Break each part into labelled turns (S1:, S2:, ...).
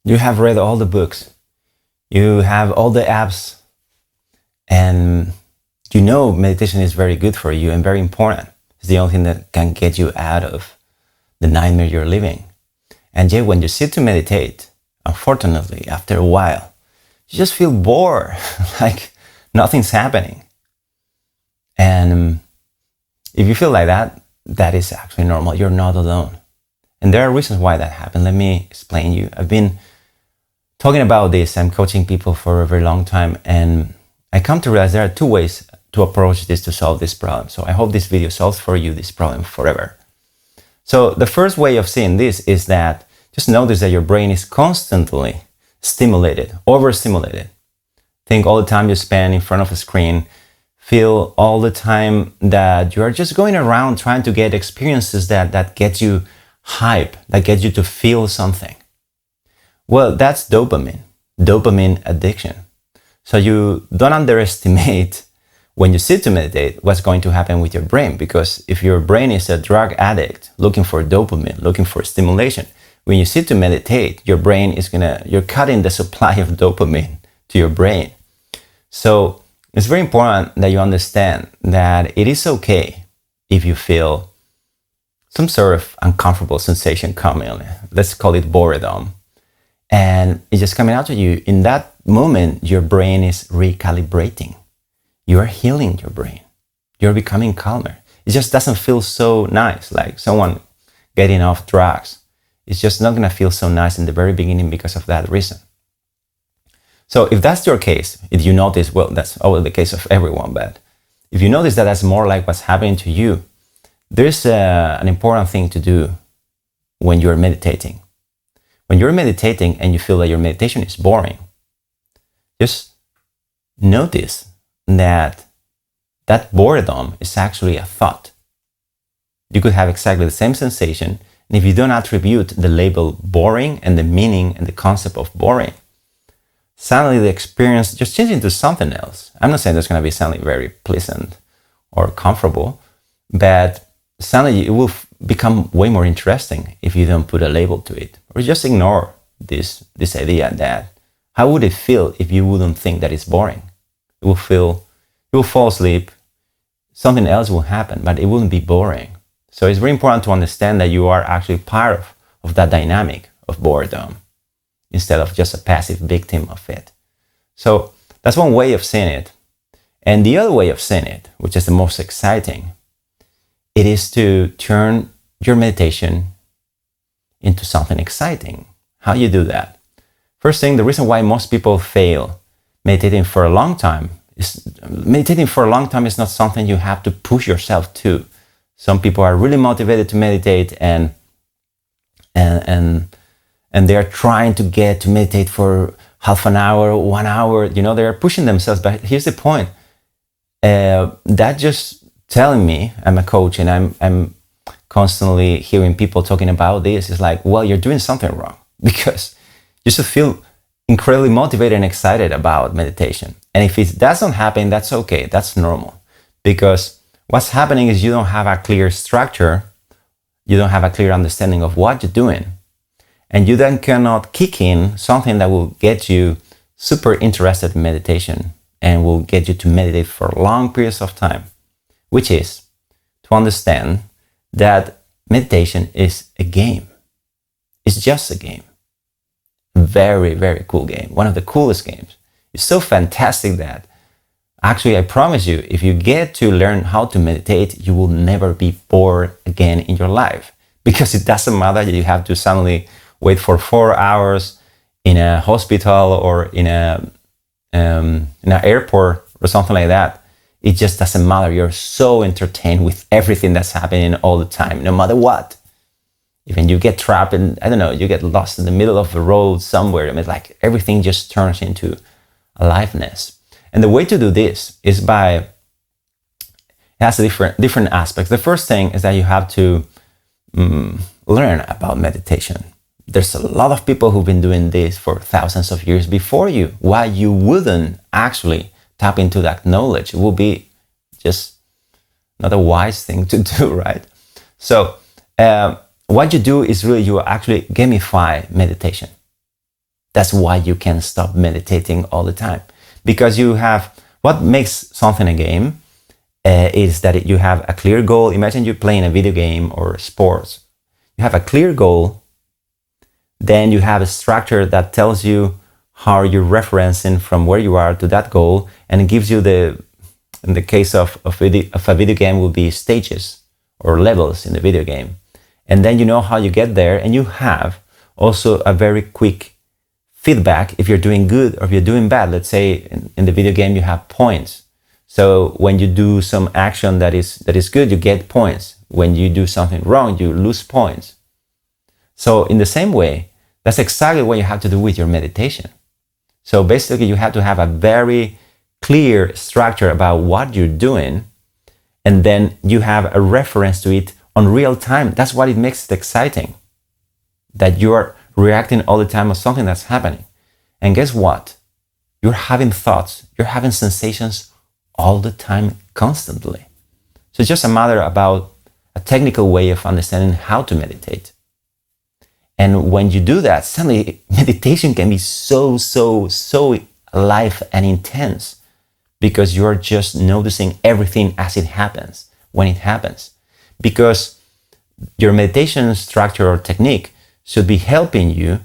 S1: You have read all the books. You have all the apps, and you know meditation is very good for you and very important. It's the only thing that can get you out of the nightmare you're living. And yet when you sit to meditate, unfortunately, after a while, you just feel bored, like nothing's happening. And if you feel like that, that is actually normal. You're not alone. And there are reasons why that happened. Let me explain you. I've been talking about this. I'm coaching people for a very long time, and I come to realize there are two ways to approach this to solve this problem. So I hope this video solves for you this problem forever. So the first way of seeing this is that just notice that your brain is constantly stimulated, overstimulated. Think all the time you spend in front of a screen. Feel all the time that you are just going around trying to get experiences that get you hype, that get you to feel something. Well, that's dopamine addiction. So you don't underestimate when you sit to meditate what's going to happen with your brain, because if your brain is a drug addict looking for dopamine, looking for stimulation, when you sit to meditate, your brain is you're cutting the supply of dopamine to your brain. So it's very important that you understand that it is okay if you feel some sort of uncomfortable sensation coming. Let's call it boredom. And it's just coming out to you. In that moment, your brain is recalibrating. You are healing your brain. You're becoming calmer. It just doesn't feel so nice, like someone getting off drugs. It's just not going to feel so nice in the very beginning because of that reason. So if that's your case, if you notice, well, that's always the case of everyone, but if you notice that that's more like what's happening to you, there's an important thing to do when you're meditating. When you're meditating and you feel that your meditation is boring, just notice that that boredom is actually a thought. You could have exactly the same sensation, and if you don't attribute the label boring and the meaning and the concept of boring, suddenly the experience just changes into something else. I'm not saying there's going to be something very pleasant or comfortable, but suddenly it will become way more interesting if you don't put a label to it, or just ignore this idea that how would it feel if you wouldn't think that it's boring? You will fall asleep, something else will happen, but it wouldn't be boring. So it's very important to understand that you are actually part of that dynamic of boredom instead of just a passive victim of it. So that's one way of seeing it. And the other way of seeing it, which is the most exciting, it is to turn your meditation into something exciting. How you do that? First thing, the reason why most people fail meditating for a long time is not something you have to push yourself to. Some people are really motivated to meditate and they are trying to get to meditate for half an hour, 1 hour. They are pushing themselves. But here's the point. That just telling me, I'm a coach and I'm constantly hearing people talking about this. It's like, well, you're doing something wrong, because you should feel incredibly motivated and excited about meditation. And if it doesn't happen, that's okay. That's normal, because what's happening is you don't have a clear structure. You don't have a clear understanding of what you're doing. And you then cannot kick in something that will get you super interested in meditation and will get you to meditate for long periods of time, which is to understand that meditation is a game. It's just a game. Very, very cool game. One of the coolest games. It's so fantastic that actually, I promise you, if you get to learn how to meditate, you will never be bored again in your life, because it doesn't matter that you have to suddenly wait for 4 hours in a hospital or in an airport or something like that. It just doesn't matter. You're so entertained with everything that's happening all the time, no matter what. Even you get trapped in, I don't know, you get lost in the middle of the road somewhere. I mean, like everything just turns into aliveness. And the way to do this is it has different aspects. The first thing is that you have to learn about meditation. There's a lot of people who've been doing this for thousands of years before you. Why you wouldn't actually tap into that knowledge? It will be just not a wise thing to do, right? So what you do is really you actually gamify meditation. That's why you can't stop meditating all the time. Because you have, what makes something a game is that you have a clear goal. Imagine you're playing a video game or sports. You have a clear goal, then you have a structure that tells you how you're referencing from where you are to that goal, and it gives you in the case of a video game, will be stages or levels in the video game. And then you know how you get there, and you have also a very quick feedback if you're doing good or if you're doing bad. Let's say in the video game you have points. So when you do some action that is good, you get points. When you do something wrong, you lose points. So in the same way, that's exactly what you have to do with your meditation. So basically you have to have a very clear structure about what you're doing, and then you have a reference to it on real time. That's what it makes it exciting, that you're reacting all the time on something that's happening. And guess what? You're having thoughts, you're having sensations all the time, constantly. So it's just a matter about a technical way of understanding how to meditate. And when you do that, suddenly meditation can be so alive and intense, because you're just noticing everything as it happens, when it happens. Because your meditation structure or technique should be helping you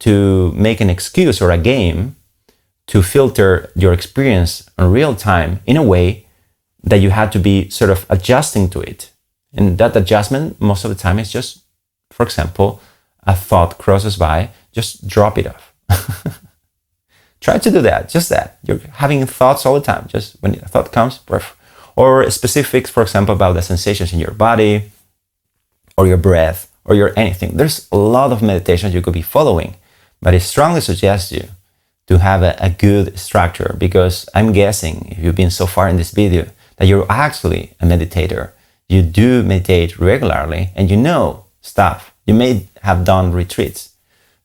S1: to make an excuse or a game to filter your experience in real time in a way that you have to be sort of adjusting to it. And that adjustment, most of the time, is just, for example, a thought crosses by, just drop it off. Try to do that, just that. You're having thoughts all the time. Just when a thought comes, or specifics, for example, about the sensations in your body, or your breath, or your anything. There's a lot of meditations you could be following, but I strongly suggest you to have a good structure, because I'm guessing, if you've been so far in this video, that you're actually a meditator. You do meditate regularly, and you know stuff. You may have done retreats.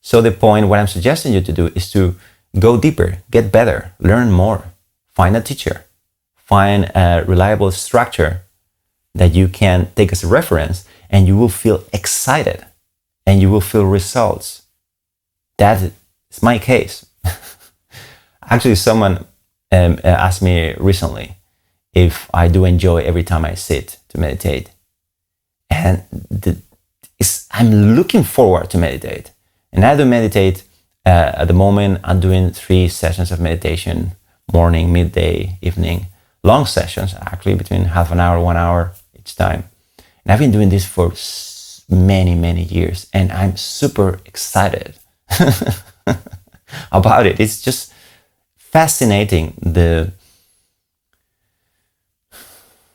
S1: So the point, what I'm suggesting you to do is to go deeper, get better, learn more, find a teacher, find a reliable structure that you can take as a reference, and you will feel excited and you will feel results. That is my case. Actually, someone asked me recently if I do enjoy every time I sit to meditate. And I'm looking forward to meditate. And I do meditate. At the moment, I'm doing 3 sessions of meditation, morning, midday, evening. Long sessions, actually, between half an hour, 1 hour each time. And I've been doing this for many years, and I'm super excited about it. It's just fascinating, the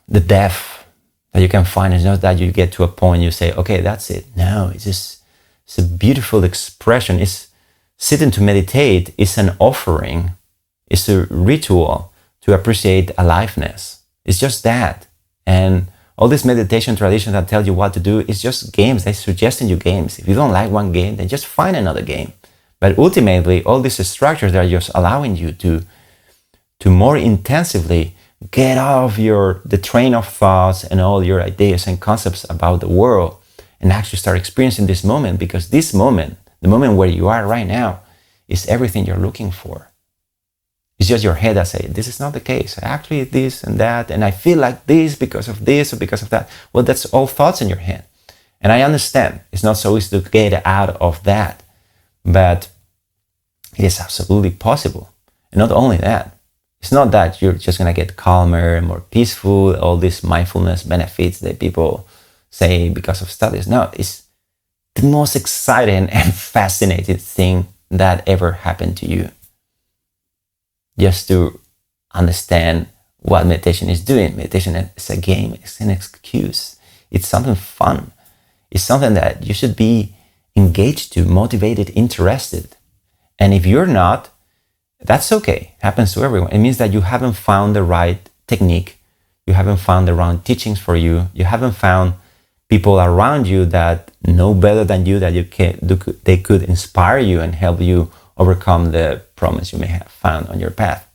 S1: depth that you can find. It's not that you get to a point you say, okay, that's it. No, it's a beautiful expression. Sitting to meditate is an offering. It's a ritual to appreciate aliveness. It's just that. And all this meditation tradition that tell you what to do is just games. They're suggesting you games. If you don't like one game, then just find another game. But ultimately, all these structures are just allowing you to more intensively get off the train of thoughts and all your ideas and concepts about the world, and actually start experiencing this moment, because this moment, the moment where you are right now, is everything you're looking for. It's just your head that says, this is not the case. Actually, this and that, and I feel like this because of this or because of that. Well, that's all thoughts in your head. And I understand it's not so easy to get out of that, but it is absolutely possible. And not only that, it's not that you're just going to get calmer and more peaceful, all these mindfulness benefits that people say because of studies. No, it's the most exciting and fascinating thing that ever happened to you. Just to understand what meditation is doing. Meditation is a game, it's an excuse. It's something fun. It's something that you should be engaged to, motivated, interested. And if you're not, that's okay. It happens to everyone. It means that you haven't found the right technique. You haven't found the right teachings for you. You haven't found people around you that know better than you, that they could inspire you and help you overcome the problems you may have found on your path.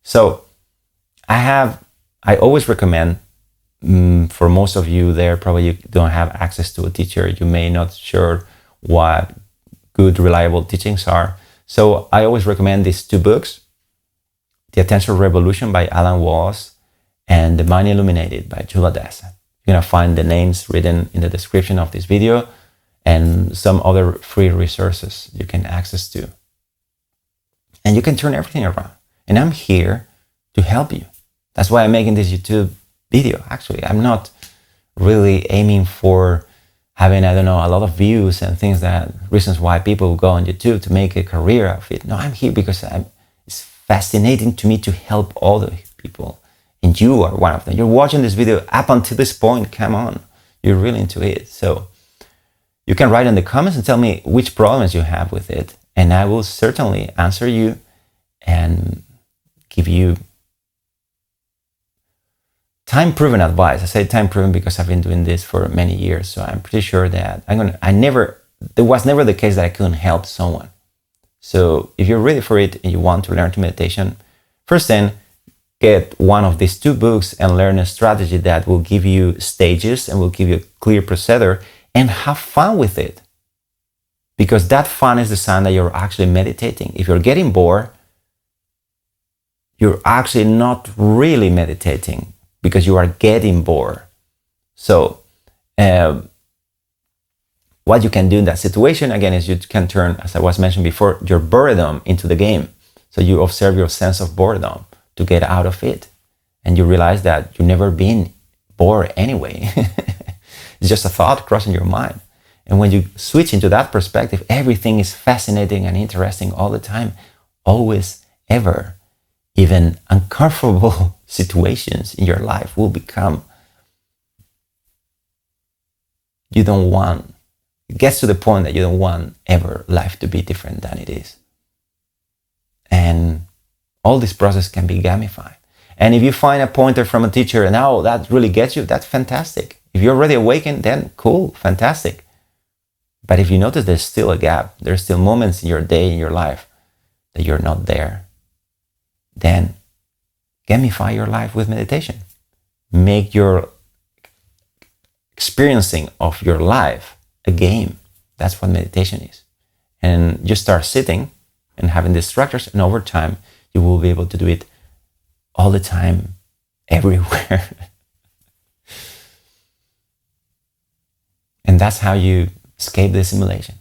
S1: So I always recommend, for most of you there, probably you don't have access to a teacher. You may not sure what good, reliable teachings are. So I always recommend these two books, The Attention Revolution by Alan Watts and The Mind Illuminated by Jula Dessa. You're going to find the names written in the description of this video and some other free resources you can access to. And you can turn everything around. And I'm here to help you. That's why I'm making this YouTube video. Actually, I'm not really aiming for having, I don't know, a lot of views and things that, reasons why people go on YouTube to make a career of it. No, I'm here because it's fascinating to me to help other people. And you are one of them. You're watching this video up until this point. Come on. You're really into it. So you can write in the comments and tell me which problems you have with it. And I will certainly answer you and give you time-proven advice. I say time-proven because I've been doing this for many years. So I'm pretty sure that there was never the case that I couldn't help someone. So if you're ready for it and you want to learn to meditation, first then, get one of these two books and learn a strategy that will give you stages and will give you a clear procedure, and have fun with it. Because that fun is the sign that you're actually meditating. If you're getting bored, you're actually not really meditating because you are getting bored. So what you can do in that situation, again, is you can turn, as I was mentioning before, your boredom into the game. So you observe your sense of boredom to get out of it. And you realize that you've never been bored anyway. It's just a thought crossing your mind. And when you switch into that perspective, everything is fascinating and interesting all the time, always, ever. Even uncomfortable situations in your life will become, it gets to the point that you don't want ever life to be different than it is. And all this process can be gamified. And if you find a pointer from a teacher and now that really gets you, that's fantastic. If you're already awakened, then cool, fantastic. But if you notice there's still a gap, there's still moments in your day, in your life, that you're not there, then gamify your life with meditation. Make your experiencing of your life a game. That's what meditation is. And you start sitting and having these structures, and over time, you will be able to do it all the time, everywhere. And that's how you escape the simulation.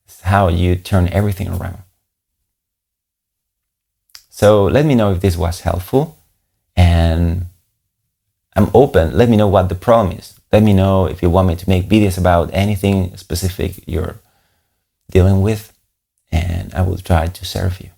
S1: It's how you turn everything around. So let me know if this was helpful, and I'm open. Let me know what the problem is. Let me know if you want me to make videos about anything specific you're dealing with, and I will try to serve you.